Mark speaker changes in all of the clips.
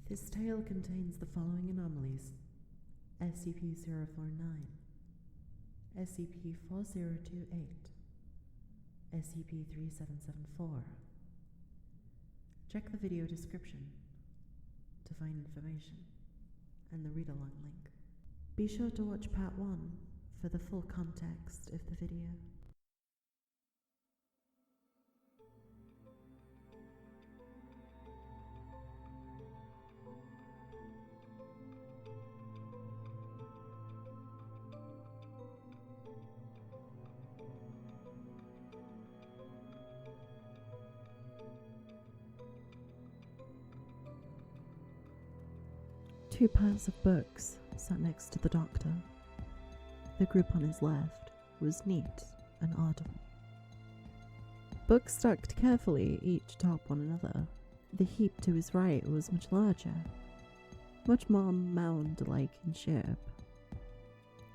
Speaker 1: This tale contains the following anomalies: SCP-049, SCP-4028, SCP-3774. Check the video description to find information and the read-along link. Be sure to watch part 1 for the full context of the video. Two piles of books sat next to the doctor. The group on his left was neat and audible. Books stacked carefully, each atop one another. The heap to his right was much larger, much more mound-like in shape.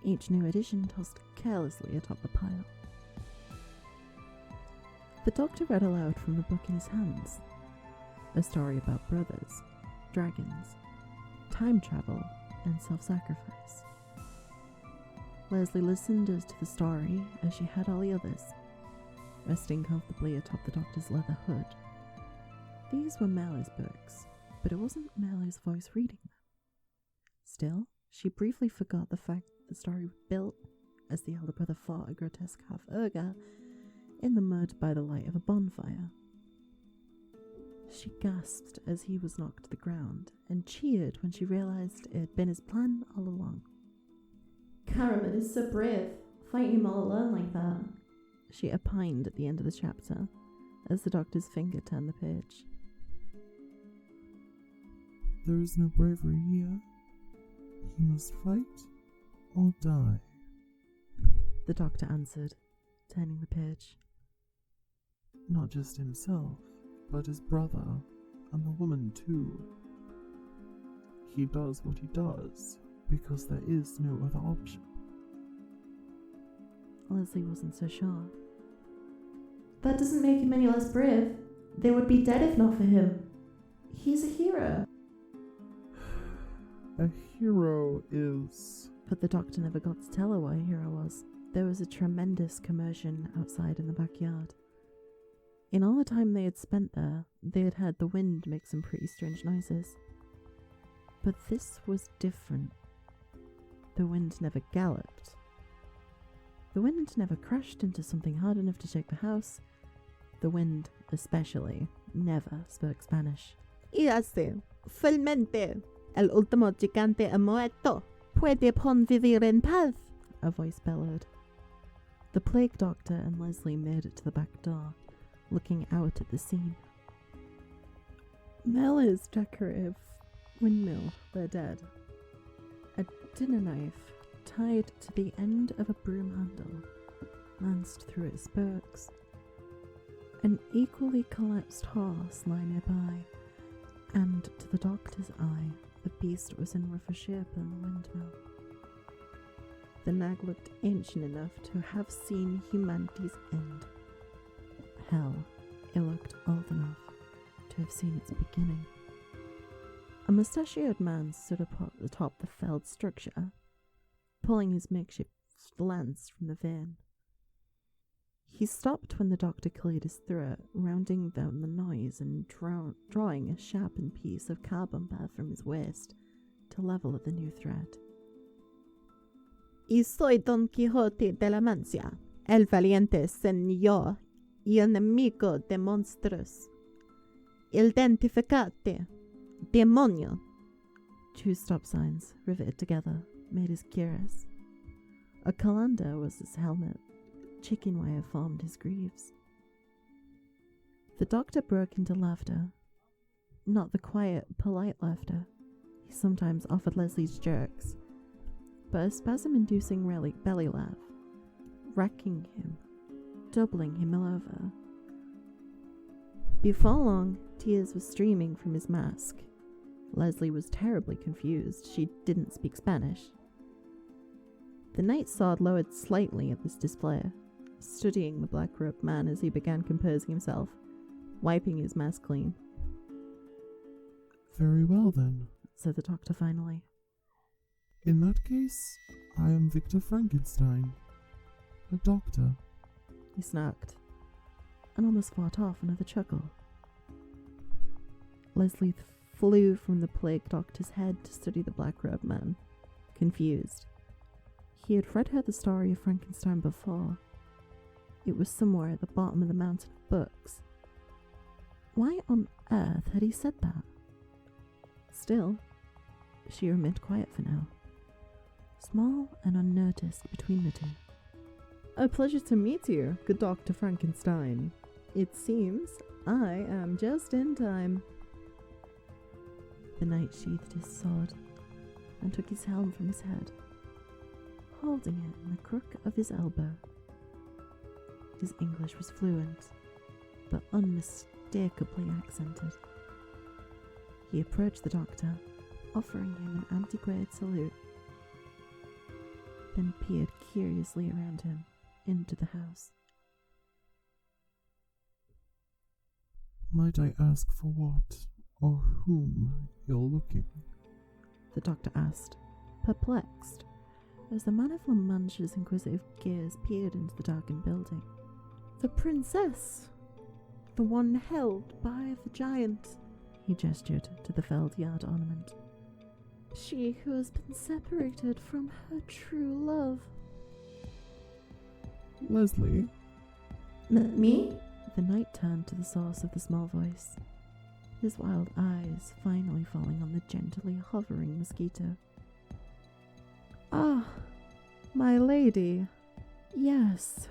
Speaker 1: Each new edition tossed carelessly atop the pile. The doctor read aloud from the book in his hands. A story about brothers, dragons, time travel, and self-sacrifice. Leslie listened to the story as she had all the others, resting comfortably atop the doctor's leather hood. These were Mallory's books, but it wasn't Mallory's voice reading them. Still, she briefly forgot the fact that the story was built as the elder brother fought a grotesque half-ogre in the mud by the light of a bonfire. She gasped as he was knocked to the ground, and cheered when she realized it had been his plan all along.
Speaker 2: Karaman is so brave, fighting him all alone like that,
Speaker 1: she opined at the end of the chapter, as the doctor's finger turned the page.
Speaker 3: There is no bravery here. He must fight or die,
Speaker 1: the doctor answered, turning the page.
Speaker 3: Not just himself, but his brother, and the woman too. He does what he does, because there is no other option.
Speaker 1: Leslie wasn't so sure.
Speaker 2: That doesn't make him any less brave. They would be dead if not for him. He's a hero.
Speaker 3: A hero is...
Speaker 1: But the doctor never got to tell her what a hero was. There was a tremendous commotion outside in the backyard. In all the time they had spent there, they had heard the wind make some pretty strange noises. But this was different. The wind never galloped. The wind never crashed into something hard enough to shake the house. The wind, especially, never spoke Spanish.
Speaker 4: Y hace, felmente, el último gigante ha muerto. Puede vivir en paz,
Speaker 1: a voice bellowed. The plague doctor and Leslie made it to the back door, looking out at the scene. Mella's decorative windmill lay dead. A dinner knife, tied to the end of a broom handle, lanced through its spokes. An equally collapsed horse lay nearby, and to the doctor's eye, the beast was in rougher shape than the windmill. The nag looked ancient enough to have seen humanity's end. Hell, it looked old enough to have seen its beginning. A mustachioed man stood up at the top of the felled structure, pulling his makeshift lance from the vein. He stopped when the doctor cleared his throat, rounding down the noise and drawing a sharpened piece of carbon bar from his waist to level at the new threat.
Speaker 4: Y soy Don Quijote de la Mancia, el valiente señor y enemigo de monstruos. Identificate, demonio.
Speaker 1: Two stop signs, riveted together, made us curious. A colander was his helmet. Chicken wire formed his greaves. The doctor broke into laughter. Not the quiet, polite laughter he sometimes offered Leslie's jerks, but a spasm-inducing belly laugh, wrecking him, doubling him all over. Before long, tears were streaming from his mask. Leslie was terribly confused. She didn't speak Spanish. The night sword lowered slightly at this display, studying the black-robed man as he began composing himself, wiping his mask clean.
Speaker 3: Very well then.
Speaker 1: said the doctor finally.
Speaker 3: In that case, I am Victor Frankenstein, a doctor.
Speaker 1: He snarked, and almost fought off another chuckle. Leslie flew from the plague doctor's head to study the black-robed man, confused. He had read her the story of Frankenstein before. It was somewhere at the bottom of the mountain of books. Why on earth had he said that? Still, she remained quiet for now, small and unnoticed between the two. A pleasure to meet you, good Dr. Frankenstein. It seems I am just in time. The knight sheathed his sword and took his helm from his head, holding it in the crook of his elbow. His English was fluent, but unmistakably accented. He approached the doctor, offering him an antiquated salute, then peered curiously around him into the house.
Speaker 3: Might I ask for what or whom you're looking?
Speaker 1: The doctor asked, perplexed, as the man of La Mancha's inquisitive gaze peered into the darkened building. The princess, the one held by the giant, he gestured to the felled yard ornament. She who has been separated from her true love.
Speaker 3: Leslie?
Speaker 2: Me?
Speaker 1: The knight turned to the source of the small voice, his wild eyes finally falling on the gently hovering mosquito. Ah, my lady. Yes.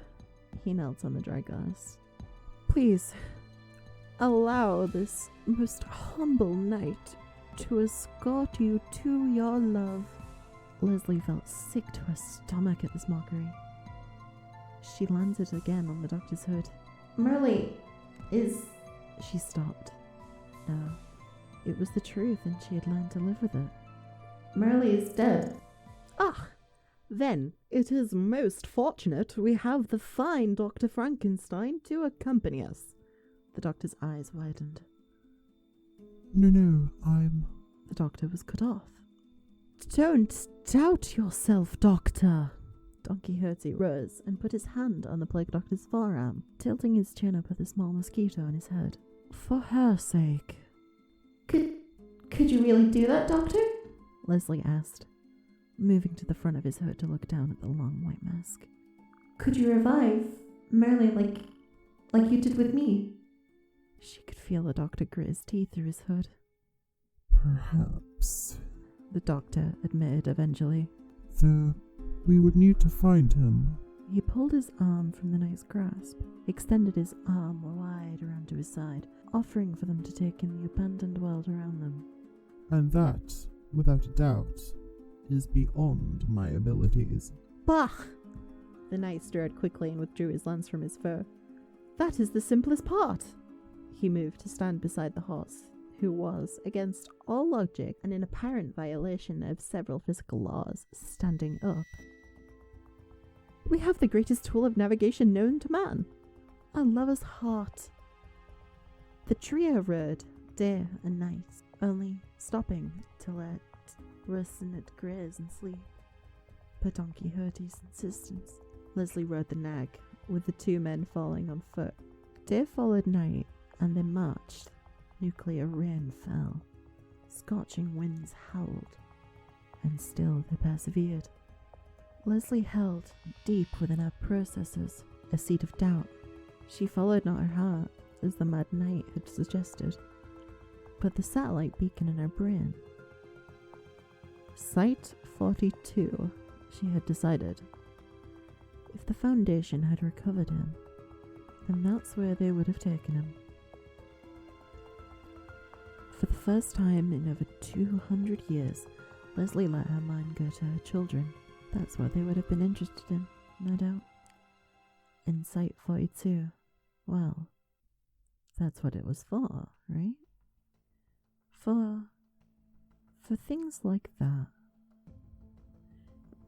Speaker 1: He knelt on the dry glass. Please, allow this most humble knight to escort you to your love. Leslie felt sick to her stomach at this mockery. She landed again on the doctor's hood.
Speaker 2: Merle, is...
Speaker 1: She stopped. No, it was the truth and she had learned to live with it.
Speaker 2: Merle is dead.
Speaker 1: Ah, then it is most fortunate we have the fine Dr. Frankenstein to accompany us. The doctor's eyes widened.
Speaker 3: No,
Speaker 1: The doctor was cut off. Don't doubt yourself, doctor. Don Quixote rose and put his hand on the plague doctor's forearm, tilting his chin up at the small mosquito on his head. For her sake.
Speaker 2: Could you really do that, Doctor?
Speaker 1: Leslie asked, moving to the front of his hood to look down at the long white mask.
Speaker 2: Could you revive Merle like you did with me?
Speaker 1: She could feel the doctor grit his teeth through his hood.
Speaker 3: perhaps.
Speaker 1: The doctor admitted eventually.
Speaker 3: Though we would need to find him.
Speaker 1: He pulled his arm from the knight's grasp, extended his arm wide around to his side, offering for them to take in the abandoned world around them.
Speaker 3: And that, without a doubt, is beyond my abilities.
Speaker 1: Bah! The knight stirred quickly and withdrew his lance from his foe. That is the simplest part. He moved to stand beside the horse, who was, against all logic and in apparent violation of several physical laws, standing up. We have the greatest tool of navigation known to man, a lover's heart. The trio rode day and night, only stopping to let Rocinante graze and sleep. Per Don Quixote's insistence, Leslie rode the nag, with the two men falling on foot. Day followed night, and they marched. Nuclear rain fell. Scorching winds howled. And still they persevered. Leslie held, deep within her processes, a seed of doubt. She followed not her heart, as the mad knight had suggested, but the satellite beacon in her brain. Site 42, she had decided. If the Foundation had recovered him, then that's where they would have taken him. For the first time in over 200 years, Leslie let her mind go to her children. That's what they would have been interested in, no doubt. In Site 42, well, that's what it was for, right? For things like that.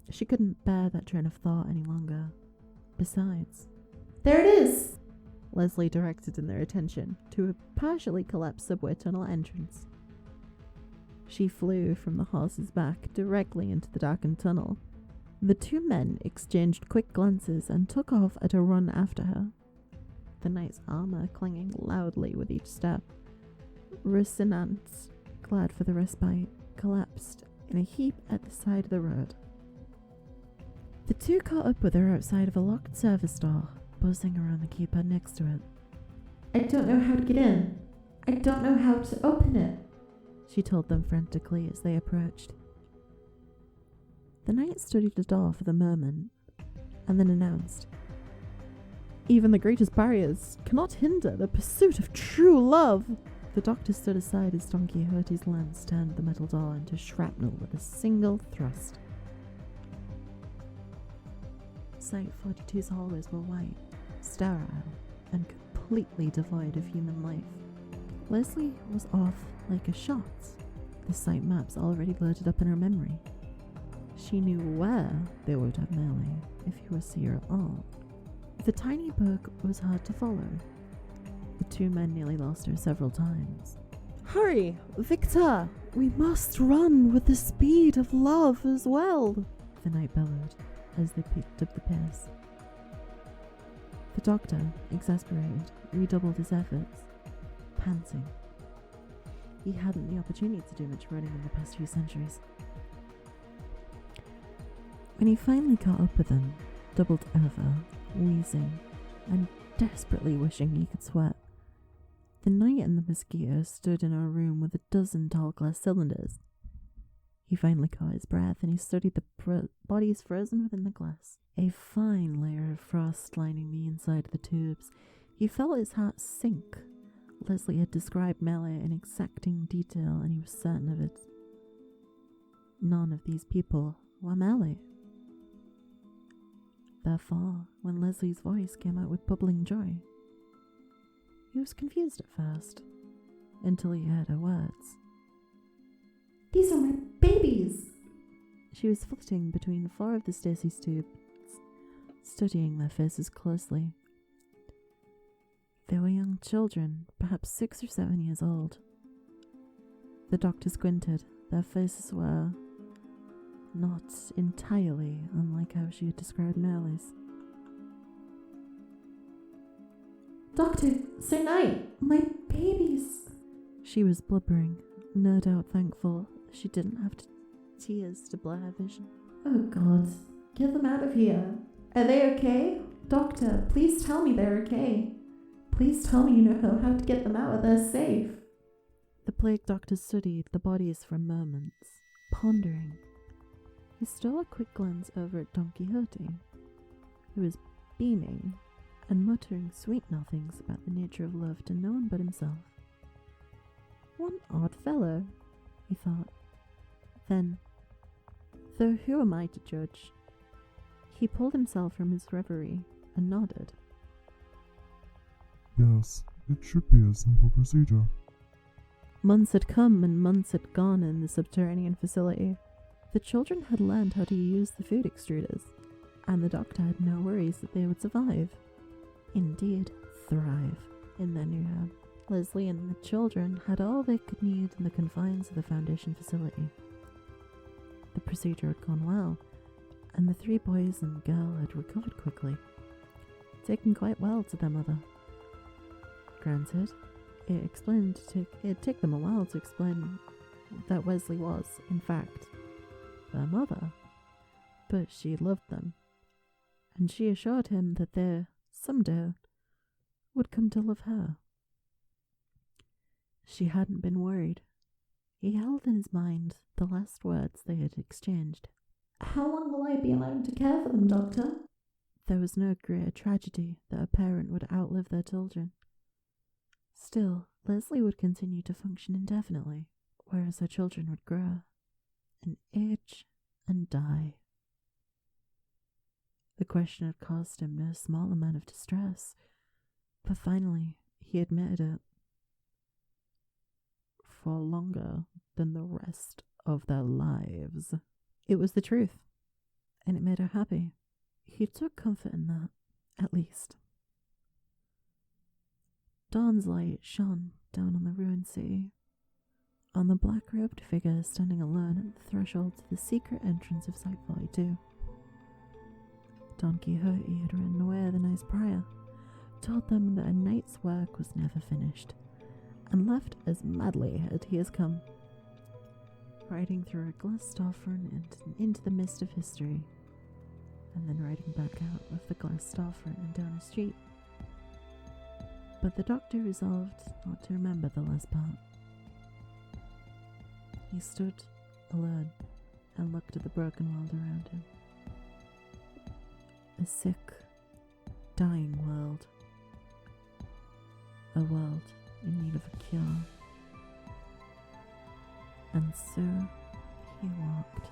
Speaker 1: She couldn't bear that train of thought any longer. Besides,
Speaker 2: There it is!
Speaker 1: Leslie directed in their attention to a partially collapsed subway tunnel entrance. She flew from the horse's back directly into the darkened tunnel. The two men exchanged quick glances and took off at a run after her, the knight's armor clanging loudly with each step. Rocinante, glad for the respite, collapsed in a heap at the side of the road. The two caught up with her outside of a locked service door, buzzing around the keypad next to it.
Speaker 2: I don't know how to get in. I don't know how to open it,
Speaker 1: she told them frantically as they approached. The knight studied the door for the moment, and then announced, "Even the greatest barriers cannot hinder the pursuit of true love." The doctor stood aside as Don Quixote's lance turned the metal door into shrapnel with a single thrust. Site 42's hallways were white, sterile, and completely devoid of human life. Leslie was off like a shot, the site maps already loaded up in her memory. She knew where they would have Melee if he was here at all. The tiny book was hard to follow. The two men nearly lost her several times. "Hurry, Victor! We must run with the speed of love as well," the knight bellowed as they picked up the pace. The doctor, exasperated, redoubled his efforts, panting. He hadn't the opportunity to do much running in the past few centuries. When he finally caught up with them, doubled over, wheezing, and desperately wishing he could sweat, the knight and the mosquito stood in a room with a dozen tall glass cylinders. He finally caught his breath and he studied the bodies frozen within the glass. A fine layer of frost lining the inside of the tubes. He felt his heart sink. Leslie had described Melee in exacting detail and he was certain of it. None of these people were Melee. Therefore, when Leslie's voice came out with bubbling joy, he was confused at first, until he heard her words.
Speaker 2: "These are my babies!"
Speaker 1: She was flitting between 4 of the Stacy's tubes, studying their faces closely. They were young children, perhaps 6 or 7 years old. The doctor squinted. Their faces were not entirely unlike how she had described Melee's.
Speaker 2: "Doctor, Sir Knight, my babies!"
Speaker 1: She was blubbering, no doubt thankful she didn't have tears to blur her vision.
Speaker 2: "Oh God, get them out of here. Are they okay? Doctor, please tell me they're okay. Please tell me you know how to get them out. They're safe."
Speaker 1: The plague doctor studied the bodies for moments, pondering. He stole a quick glance over at Don Quixote, who was beaming and muttering sweet nothings about the nature of love to no one but himself. One odd fellow, he thought. Then, though who am I to judge? He pulled himself from his reverie and nodded.
Speaker 3: Yes, it should be a simple procedure.
Speaker 1: Months had come and months had gone in the subterranean facility. The children had learned how to use the food extruders, and the doctor had no worries that they would survive. Indeed, thrive in their new home. Leslie and the children had all they could need in the confines of the Foundation facility. The procedure had gone well, and the 3 boys and girl had recovered quickly, taken quite well to their mother. Granted, it'd take them a while to explain that Wesley was, in fact, their mother, but she loved them, and she assured him that they, someday, would come to love her. She hadn't been worried. He held in his mind the last words they had exchanged.
Speaker 2: "How long will I be allowed to care for them, Doctor?"
Speaker 1: There was no greater tragedy that a parent would outlive their children. Still, Leslie would continue to function indefinitely, whereas her children would grow and age and die. The question had caused him no small amount of distress, but finally he admitted it. For longer than the rest of their lives. It was the truth, and it made her happy. He took comfort in that, at least. Dawn's light shone down on the ruined city. on the black-robed figure standing alone at the threshold to the secret entrance of Site 42. Don Quixote had ridden away the night prior, told them that a night's work was never finished, and left as madly as he has come, riding through a glass storefront into the mist of history, and then riding back out of the glass storefront and down a street. But the doctor resolved not to remember the last part. He stood alone and looked at the broken world around him. A sick, dying world. A world in need of a cure. And so he walked